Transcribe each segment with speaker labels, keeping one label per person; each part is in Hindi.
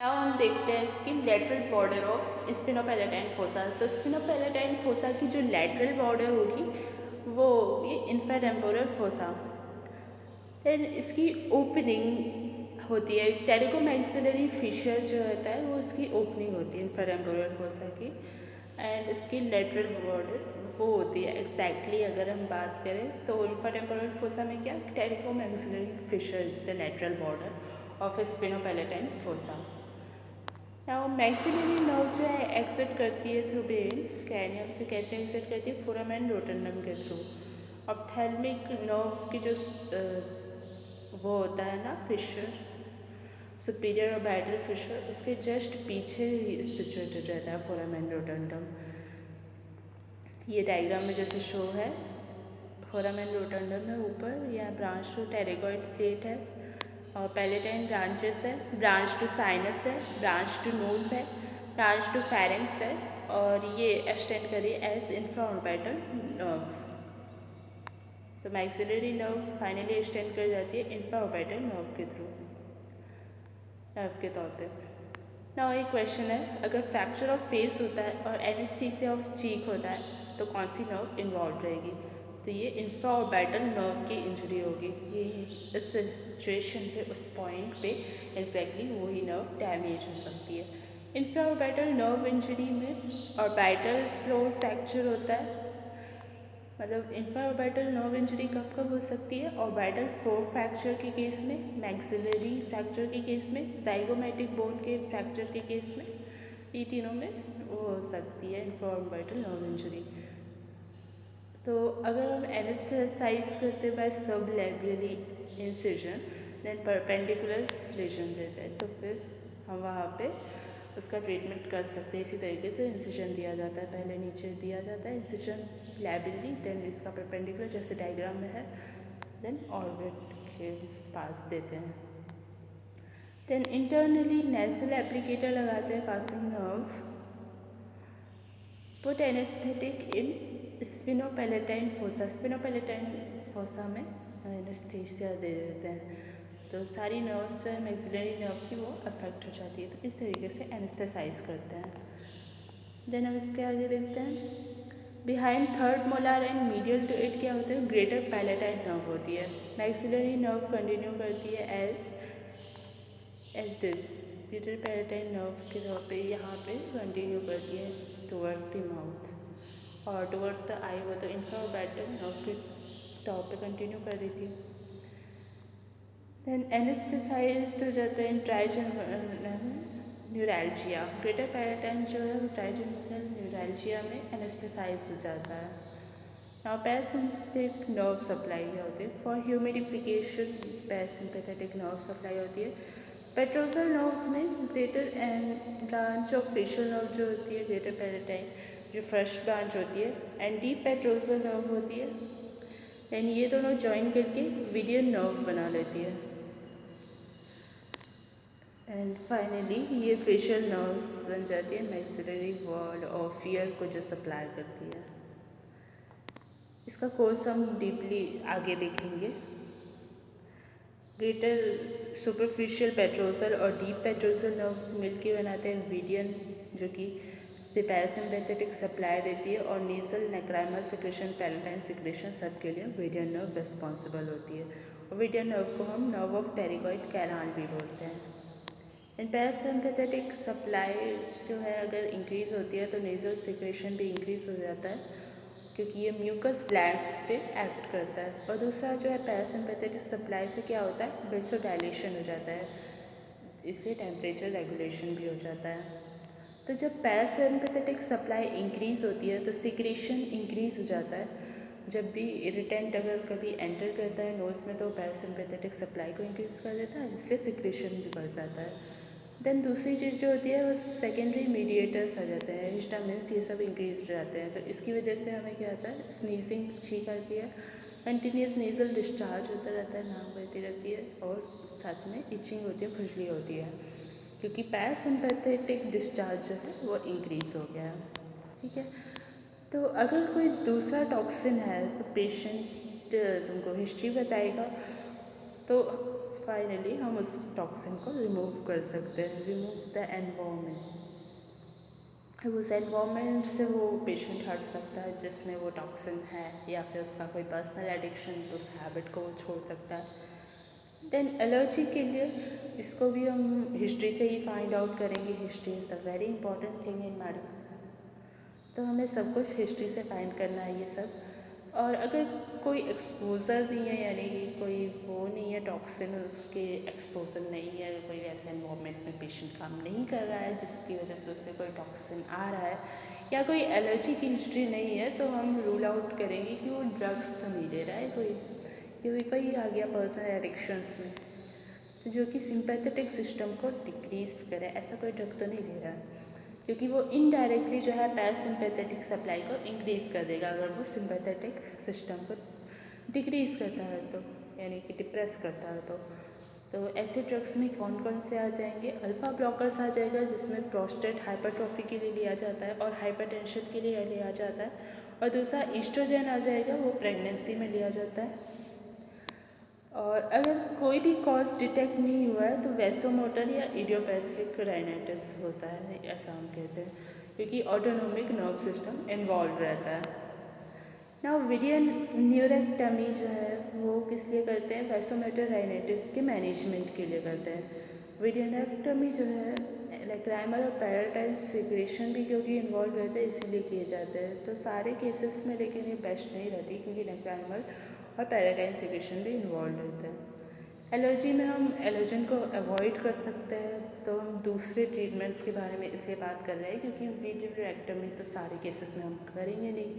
Speaker 1: अब हम देखते हैं इसकी lateral border of sphenopalatine fossa. तो स्पिनोपैलेटाइन फोसा की जो लेटरल बॉर्डर होगी वो होगी इंफ्राटेम्पोरल फोसा। देन इसकी ओपनिंग होती है, टेरिकोमैक्सिलरी फिशर जो होता है वो इसकी ओपनिंग होती है इंफ्राटेम्पोरल फोसा की। एंड इसकी लेटरल बॉर्डर वो होती है एग्जैक्टली अगर हम बात करें तो इंफ्राटेम्पोरल फोसा में क्या pterygomaxillary fissure is the lateral border of sphenopalatine fossa. Now maxillary nerve जो है एक्सिट करती है थ्रू ब्रेन कैनियम से। कैसे एक्सिट करती है? फोरामेन रोटंडम के थ्रू। ऑप्थेल्मिक नर्व की जो वो होता है ना फिशर, सुपीरियर और बैटल फिशर, उसके जस्ट पीछे ही सिचुएटेड रहता है फोरामेन रोटंडम। ये डायग्राम में जैसे शो है, फोरामेन रोटंडम है ऊपर, यहाँ ब्रांच टू टेरिगॉइड प्लेट है और पैलेटाइन ब्रांचेस है, ब्रांच टू साइनस है, ब्रांच टू नोज है, ब्रांच टू फेरेंक्स है और ये एक्सटेंड करिए एज इंफ्राऑर्बिटल नर्व। तो मैक्सिलरी नर्व फाइनली एक्सटेंड कर जाती है इंफ्राऑर्बिटल नर्व के थ्रू, नर्व के तौर पे। नाउ एक क्वेश्चन है, अगर फ्रैक्चर ऑफ फेस होता है और एनेस्थीसिया ऑफ चीक होता है तो कौन सी नर्व इन्वॉल्व रहेगी? तो ये इंफ्राऑर्बिटल नर्व की इंजरी होगी। ये इस सिचुएशन पे, उस पॉइंट पे एग्जैक्टली वही नर्व डैमेज हो सकती है। इंफ्राऑर्बिटल नर्व इंजरी में ऑर्बिटल फ्लोर फ्रैक्चर होता है। मतलब इंफ्राऑर्बिटल नर्व इंजरी कब कब हो सकती है? ऑर्बिटल फ्लोर फ्रैक्चर के केस में, मैक्सिलरी फ्रैक्चर के केस में, जाइगोमैटिक बोन के फ्रैक्चर के केस में, ये तीनों में वो हो सकती है इंफ्राऑर्बिटल नर्व इंजरी। तो अगर हम एनेस्थेसाइज करते बाय सब लेब्रियली इंसिजन देन परपेंडिकुलर लेजन देते हैं तो फिर हम वहाँ पे उसका ट्रीटमेंट कर सकते हैं। इसी तरीके से इंसिजन दिया जाता है, पहले नीचे दिया जाता है इंसिजन लैबियली, देन इसका परपेंडिकुलर जैसे डायग्राम में है, देन ऑर्बिट के पास देते हैं। देन इंटरनली नेजल एप्लीकेटर लगाते हैं पासिंग नर्व। पुट एनेस्थेटिक इन स्पिनोपैलेटाइन फोसा। स्पिनोपैलेटाइन फोसा में एनेस्थीसिया दे देते हैं तो सारी नर्व्स जो है मैक्सिलरी नर्व की वो अफेक्ट हो जाती है। तो इस तरीके से एनेस्थेसाइज करते हैं। देन हम इसके आगे देखते हैं, behind third molar and medial to it क्या होता है? ग्रेटर पैलेटाइन नर्व होती है। मैक्सिलरी नर्व कंटिन्यू करती है as this, greater palatine nerve के तौर पे यहाँ पे कंटिन्यू करती है टुवर्ड्स द माउथ और टुवर्ड्स द आई वो तो इंफ्राऑर्बिटल नर्व के टॉप पे कंटिन्यू कर रही थी। देन एनेस्थेसाइज्ड हो जाता है ट्राइजेमिनल न्यूरैल्जिया। ग्रेटर पैलेटाइन जो है वो ट्राइजेमिनल न्यूरैल्जिया में एनेस्थेसाइज्ड हो जाता है। नाउ पैरासिम्पैथेटिक नर्व सप्लाई क्या होती है? For humidification parasympathetic nerve supply होती है। पेट्रोसल नर्व में greater and branch of facial nerve जो होती है ग्रेटर पैलेटाइन जो फर्स्ट ब्रांच होती है, एंड डीप पेट्रोसल नर्व होती है। देन ये दोनों ज्वाइन करके वीडियन नर्व बना लेती है। एंड फाइनली ये फेशियल नर्व्स बन जाती है मैक्सिलरी वॉल ऑफ ईयर को जो सप्लाई करती है। इसका कोर्स हम डीपली आगे देखेंगे। ग्रेटर सुपरफिशियल पेट्रोसल और डीप पेट्रोसल नर्व्स मिलकर बनाते हैं वीडियन जो कि पैरासिम्पैथेटिक सप्लाई देती है और नेजल नेक्राइमल सिक्रेशन पैलेटाइन सिक्रेशन सब के लिए वीडियन नर्व रिस्पॉन्सिबल होती है। और वीडियन नर्व को हम नर्व ऑफ टेरिगॉइड कैनाल भी बोलते हैं। एंड पैरासिम्पैथेटिक सप्लाई जो है अगर इंक्रीज़ होती है तो नेज़ल सिक्रेशन भी इंक्रीज़ हो जाता है क्योंकि ये म्यूकस ग्लैंड्स पे एक्ट करता है। और दूसरा जो है पैरासिम्पैथेटिक सप्लाई से क्या होता है? वेसोडाइलेशन हो जाता है, इसलिए टेम्परेचर रेगुलेशन भी हो जाता है। तो जब पैरासिम्पैथेटिक सप्लाई इंक्रीज़ होती है तो सिक्रेशन इंक्रीज़ हो जाता है। जब भी इरिटेंट अगर कभी एंटर करता है नोज़ में तो पैरासिम्पैथेटिक सप्लाई को इंक्रीज़ कर देता है, इसलिए सिक्रेशन भी बढ़ जाता है। देन दूसरी चीज़ जो होती है वो सेकेंडरी मीडिएटर्स आ जाते हैं, हिस्टामिन्स ये सब इंक्रीज हो जाते हैं। तो इसकी वजह से हमें क्या होता है? स्नीजिंग छींक आती है, कंटिन्यूस नेजल डिस्चार्ज होता रहता है, नाक बहती रहती है और साथ में इचिंग होती है, खुजली होती है क्योंकि पैरासिम्पैथेटिक डिस्चार्ज जो है वो इंक्रीज हो गया है। ठीक है, तो अगर कोई दूसरा टॉक्सिन है तो पेशेंट तुमको हिस्ट्री बताएगा। तो फाइनली हम उस टॉक्सिन को रिमूव कर सकते हैं, रिमूव द एनवायरनमेंट। उस एनवायरनमेंट से वो पेशेंट हट सकता है जिसमें वो टॉक्सिन है, या फिर उसका कोई पर्सनल एडिक्शन, तो उस हैबिट को वो छोड़ सकता है। देन एलर्जी के लिए इसको भी हम हिस्ट्री से ही फाइंड आउट करेंगे। History is the very important thing in medical, तो हमें सब कुछ हिस्ट्री से फाइंड करना है ये सब। और अगर कोई एक्सपोज़र नहीं है, यानी कि कोई वो नहीं है, टॉक्सिन उसके एक्सपोजर नहीं है, कोई ऐसे एनवायरनमेंट में पेशेंट काम नहीं कर रहा है जिसकी वजह से उसे कोई टॉक्सिन आ रहा है, या कोई एलर्जी की हिस्ट्री नहीं है, तो हम रूल आउट करेंगे कि वो ड्रग्स तो नहीं ले रहा है कोई, क्योंकि कोई आ गया पर्सनल एडिक्शंस में, तो जो कि सिंपैथेटिक सिस्टम को डिक्रीज़ करे, ऐसा कोई ड्रग तो नहीं ले रहा है, क्योंकि वो इनडायरेक्टली जो है पैरासिम्पैथेटिक सप्लाई को इंक्रीज़ कर देगा अगर वो सिंपैथेटिक सिस्टम को डिक्रीज़ करता है तो, यानी कि डिप्रेस करता है तो ऐसे ड्रग्स में कौन कौन से आ जाएंगे? अल्फ़ा ब्लॉकर्स आ जाएगा, जिसमें प्रोस्टेट हाइपरट्रॉफी के लिए लिया जाता है और हाइपरटेंशन के लिए लिया जाता है। और दूसरा ईस्ट्रोजन आ जाएगा, वो प्रेगनेंसी में लिया जाता है। और अगर कोई भी कॉज डिटेक्ट नहीं हुआ है तो वैसोमोटर या इडियोपैथिक राइनाइटिस होता है, ऐसा हम कहते हैं, क्योंकि ऑटोनोमिक नर्व सिस्टम इन्वॉल्व रहता है। ना विलियन न्यूरेक्टमी जो है वो किस लिए करते हैं? वैसोमोटर राइनाइटिस के मैनेजमेंट के लिए करते हैं। विलियनेक्टमी जो है लैक्राइमल और पैराटाइल सिक्रेशन भी क्योंकि इन्वॉल्व रहते हैं इसीलिए किए जाते हैं। तो सारे केसेस में लेकिन ये बेस्ट नहीं रहती, क्योंकि लैक्राइमल और पैराटाइल सिक्रेशन भी इन्वॉल्व रहते हैं। एलर्जी में हम एलर्जन को अवॉइड कर सकते हैं, तो हम दूसरे ट्रीटमेंट्स के बारे में इसलिए बात कर रहे हैं क्योंकि विलियनेक्टमी तो सारे केसेस में हम करेंगे नहीं,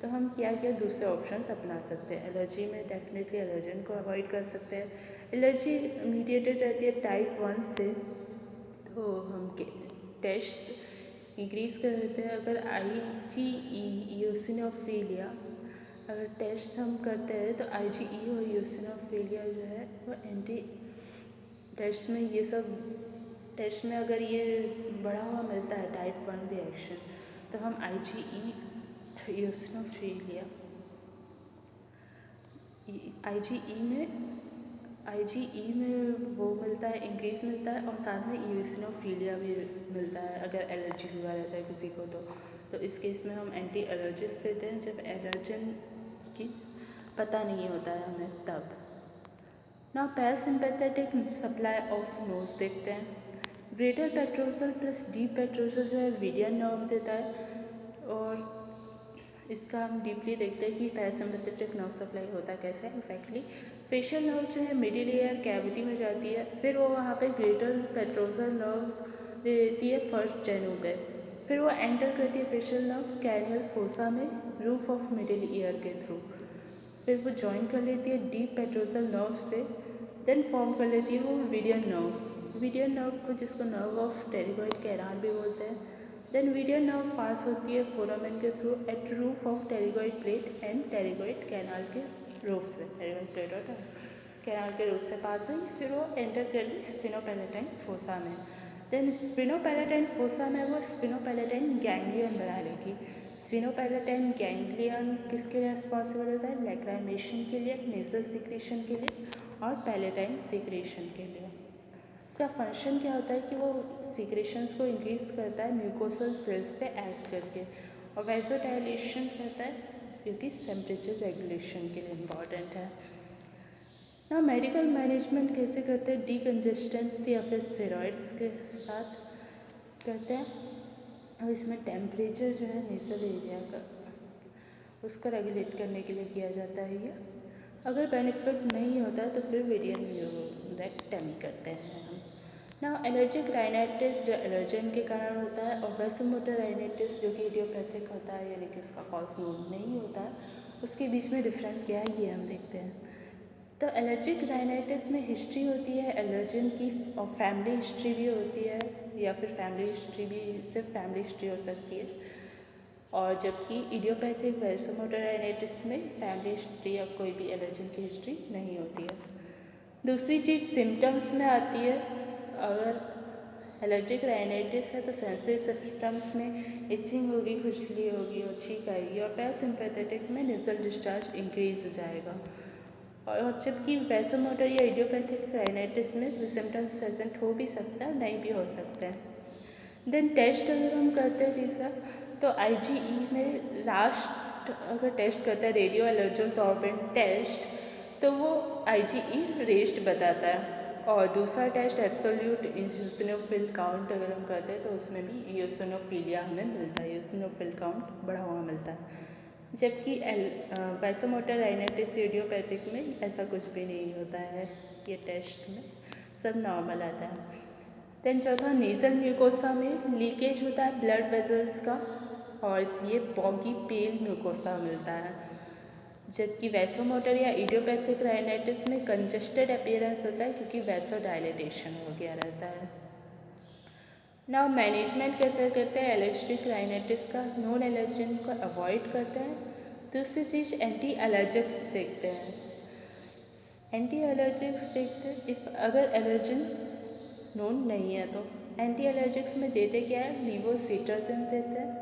Speaker 1: तो हम क्या क्या दूसरे ऑप्शंस अपना सकते हैं। एलर्जी में डेफिनेटली एलर्जन को अवॉइड कर सकते हैं। एलर्जी मीडिएटेड रहती है टाइप 1 से, तो हम टेस्ट इंक्रीज़ कर देते हैं। अगर IgE ईओसिनोफिलिया अगर टेस्ट हम करते हैं तो IgE और ईओसिनोफिलिया जो है वो एंटी टेस्ट में ये सब टेस्ट में अगर ये बढ़ा हुआ मिलता है टाइप 1 रिएक्शन, तो हम IgE ईओसिनोफिलिया IgE में वो मिलता है, इंक्रीज मिलता है, और साथ में ईओसिनोफिलिया भी मिलता है अगर एलर्जी हुआ रहता है किसी को तो इस केस में हम एंटी एलर्जिस्ट देते हैं जब एलर्जन की पता नहीं होता है हमें तब। ना पैरासिम्पैथेटिक सप्लाई ऑफ नोज देखते हैं। Greater petrosal plus deep petrosal जो है वीडियन नर्व देता है, और इसका हम डीपली देखते हैं कि पैरासिम्पैथेटिक नर्व सप्लाई होता कैसे है एग्जैक्टली। फेशियल नर्व जो है मिडिल ईयर कैविटी में जाती है, फिर वो वहाँ पे ग्रेटर पेट्रोसल नर्व दे देती है फर्स्ट जेनू पे, फिर वो एंटर करती है फेशियल नर्व कैरियल फोसा में रूफ ऑफ मिडिल ईयर के थ्रू, फिर वो ज्वाइन कर लेती है डीप पेट्रोसल नर्व से, देन फॉर्म कर लेती है वो वीडियन नर्व। वीडियन नर्व को जिसको नर्व ऑफ टेरिगॉइड कैनाल भी बोलते हैं। देन वीडियन नर्व पास होती है फोरामेन के through at roof of pterygoid plate and pterygoid canal के रूफ से, टेरिगॉइड प्लेट और कैनाल के रूफ से पास हुई, फिर वो एंटर कर ली स्पिनोपैलेटाइन फोसा में। देन स्पिनोपैलेटाइन फोसा में वो स्पिनोपैलेटाइन गैंग्लियन बना लेगी। स्पिनोपैलेटाइन गैंग्लियन किसके लिए रिस्पॉन्सिबल होता है? लैक्राइमेशन के लिए, नेजल सिक्रेशन के लिए और पैलेटाइन सिक्रेशन के लिए। इसका फंक्शन क्या होता है कि वो सिक्रेशंस को इंक्रीज करता है म्यूकोसल सेल्स पे एक्ट करके, और वैसोडाइलेशन करता है जो कि टेम्परेचर रेगुलेशन के लिए इम्पॉर्टेंट है ना। मेडिकल मैनेजमेंट कैसे करते हैं? डीकंजेस्टेंस या फिर स्टेरॉइड्स के साथ करते हैं, और इसमें टेम्परेचर जो है नेजल एरिया का उसको रेगुलेट करने के लिए किया जाता है ये। अगर बेनिफिट नहीं होता तो फिर वेरिएंट न्यूरोरेक्टमी करते हैं हम ना। एलर्जिक राइनाइटिस जो एलर्जन के कारण होता है, और वैसोमोटर राइनाइटिस जो कि इडियोपैथिक होता है, यानी कि उसका कॉज नोन नहीं होता है, उसके बीच में डिफरेंस क्या है ये हम देखते हैं। तो एलर्जिक राइनाइटिस में हिस्ट्री होती है एलर्जन की, और फैमिली हिस्ट्री भी होती है, या फिर फैमिली हिस्ट्री भी सिर्फ फैमिली हिस्ट्री हो सकती है, और जबकि इडियोपैथिक वैसोमोटर राइनाइटिस में फैमिली हिस्ट्री या कोई भी एलर्जन की हिस्ट्री नहीं होती है। दूसरी चीज़ सिम्टम्स में आती है। अगर एलर्जिक राइनाइटिस है तो सेंसरी सिम्टम्स में इचिंग होगी, खुजली होगी और छींक आएगी, और पैरासिम्पैथेटिक में नेजल डिस्चार्ज इंक्रीज हो जाएगा। और जबकि वैसोमोटर या इडियोपैथिक राइनाइटिस में सिम्टम्स प्रेजेंट हो भी सकता है, नहीं भी हो सकता है। देन टेस्ट अगर हम करते हैं तीसरा, तो IgE में लास्ट अगर टेस्ट करता है रेडियो एलर्जोसॉर्बेंट टेस्ट, तो वो IgE रेस्ड बताता है। और दूसरा टेस्ट एब्सोल्यूट ईओसिनोफिल काउंट अगर हम करते हैं तो उसमें भी ईओसिनोफिलिया हमें मिलता है, ईओसिनोफिल काउंट बढ़ा हुआ मिलता है। जबकि वैसोमोटर राइनाइटिस इडियोपैथिक में ऐसा कुछ भी नहीं होता है, ये टेस्ट में सब नॉर्मल आता है। देन चौथा, नेज़ल म्यूकोसा में लीकेज होता है ब्लड वेजल्स का, और इसलिए पॉगी पेल म्यूकोसा मिलता है। जबकि वैसोमोटर या इडियोपैथिक राइनाइटिस में कंजेस्टेड अपीयरेंस होता है क्योंकि वैसो डायलिटेशन हो गया रहता है। नाउ मैनेजमेंट कैसे करते हैं एलर्जिक राइनाइटिस का? नॉन एलर्जन को अवॉइड करते हैं। दूसरी चीज़ एंटी एलर्जिक्स देखते हैं। एंटी एलर्जिक्स देखते हैं इफ अगर एलर्जन नोन नहीं है तो एंटी एलर्जिक्स में देते क्या है? लीवोसिट्राजिन देते हैं।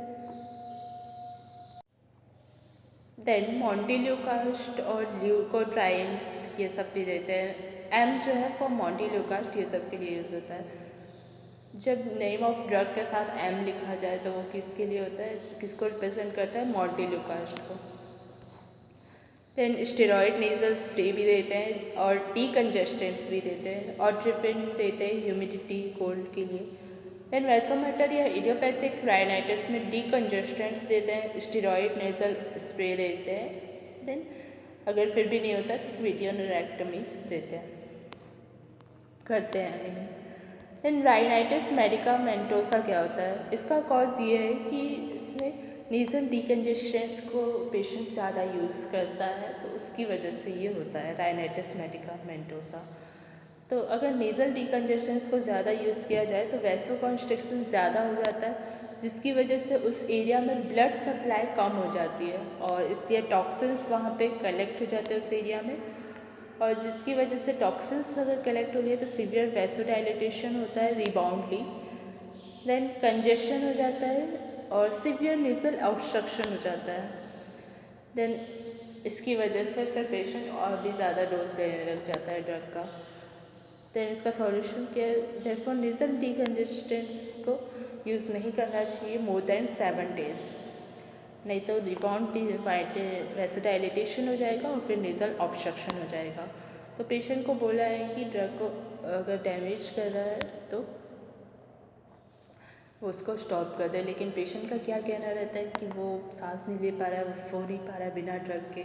Speaker 1: देन मॉन्टिल्यूकास्ट और ल्यूकोट्राइन्स ये सब भी देते हैं। एम जो है फॉर मॉन्टिल्यूकास्ट ये सब के लिए यूज़ होता है। जब नेम ऑफ ड्रग के साथ एम लिखा जाए तो वो किसके लिए होता है, किसको रिप्रेजेंट करता है? मॉन्टिल्यूकास्ट को। देन स्टेरॉयड नेजल स्प्रे भी देते हैं और डीकंजेस्टेंट्स भी देते हैं और ट्रिपिन देते हैं ह्यूमिडिटी कोल्ड के लिए। देन वैसोमोटर या इडियोपैथिक राइनाइटिस में डीकंजेस्टेंट्स देते हैं, स्टेरॉयड नेजल स्प्रे देते हैं। देन अगर फिर भी नहीं होता तो वीडियोनरेक्टमी देते हैं, करते हैं आई मीन। देन राइनाइटिस मेडिकामेंटोसा क्या होता है? इसका कॉज ये है कि इसमें नेज़ल डीकंजेस्टेंट्स को पेशेंट ज़्यादा यूज़ करता है, तो उसकी वजह से ये होता है राइनाइटिस मेडिकामेंटोसा। तो अगर नेज़ल डीकंजेस्टेंट्स को ज़्यादा यूज़ किया जाए तो वैसोकॉन्स्ट्रिक्शन ज़्यादा हो जाता है, जिसकी वजह से उस एरिया में ब्लड सप्लाई कम हो जाती है और इसलिए टॉक्सिन्स वहाँ पे कलेक्ट हो जाते हैं उस एरिया में, और जिसकी वजह से टॉक्सिन्स अगर कलेक्ट हो गए तो सीवियर वैसोडाइलेटेशन होता है रिबाउंडली। देन कंजेशन हो जाता है और सीवियर नेजल ऑब्स्ट्रक्शन हो जाता है। देन इसकी वजह से फिर पेशेंट और भी ज़्यादा डोज लेने लग जाता है ड्रग का। देन इसका सॉल्यूशन क्या है? देयरफॉर नेजल डीकंजेस्टेंट्स को यूज़ नहीं करना चाहिए मोर देन 7 डेज, नहीं तो रिबाउंड वैसोडाइलेटेशन हो जाएगा और फिर नेजल ऑब्स्ट्रक्शन हो जाएगा। तो पेशेंट को बोला है कि ड्रग को अगर डैमेज कर रहा है तो वो उसको स्टॉप कर दे, लेकिन पेशेंट का क्या कहना रहता है कि वो सांस नहीं ले पा रहा है, वो सो नहीं पा रहा है बिना ड्रग के।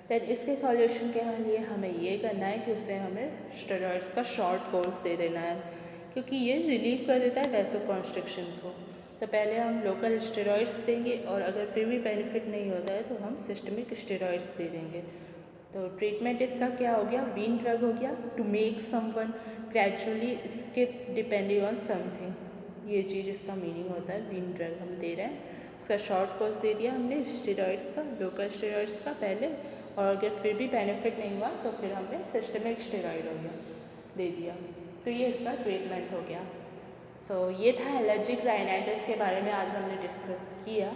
Speaker 1: देन इसके सॉल्यूशन के लिए हमें ये करना है कि उसे हमें स्टेरॉइड्स का शॉर्ट कोर्स दे देना है, क्योंकि ये रिलीव कर देता है वैसोकॉन्स्ट्रिक्शन को। तो पहले हम लोकल स्टेरॉइड्स देंगे और अगर फिर भी बेनिफिट नहीं होता है तो हम सिस्टमिक स्टेरॉइड्स दे देंगे। तो ट्रीटमेंट इसका क्या हो गया? वीन ड्रग हो गया, to make someone gradually skip depending on something, ये चीज़ इसका मीनिंग होता है। वीन ड्रग हम दे रहे हैं, इसका शॉर्ट कोर्स दे दिया हमने स्टेरॉइड्स का, लोकल स्टेरॉइड्स का पहले, और अगर फिर भी बेनिफिट नहीं हुआ तो फिर हमने सिस्टमिक स्टेरॉइड हो गया दे दिया। तो ये इसका ट्रीटमेंट हो गया। सो ये था एलर्जिक राइनाइटिस के बारे में आज हमने डिस्कस किया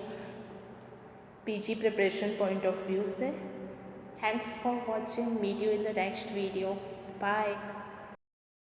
Speaker 1: PG preparation point of view से। Thanks for watching. Meet you in the next video. Bye.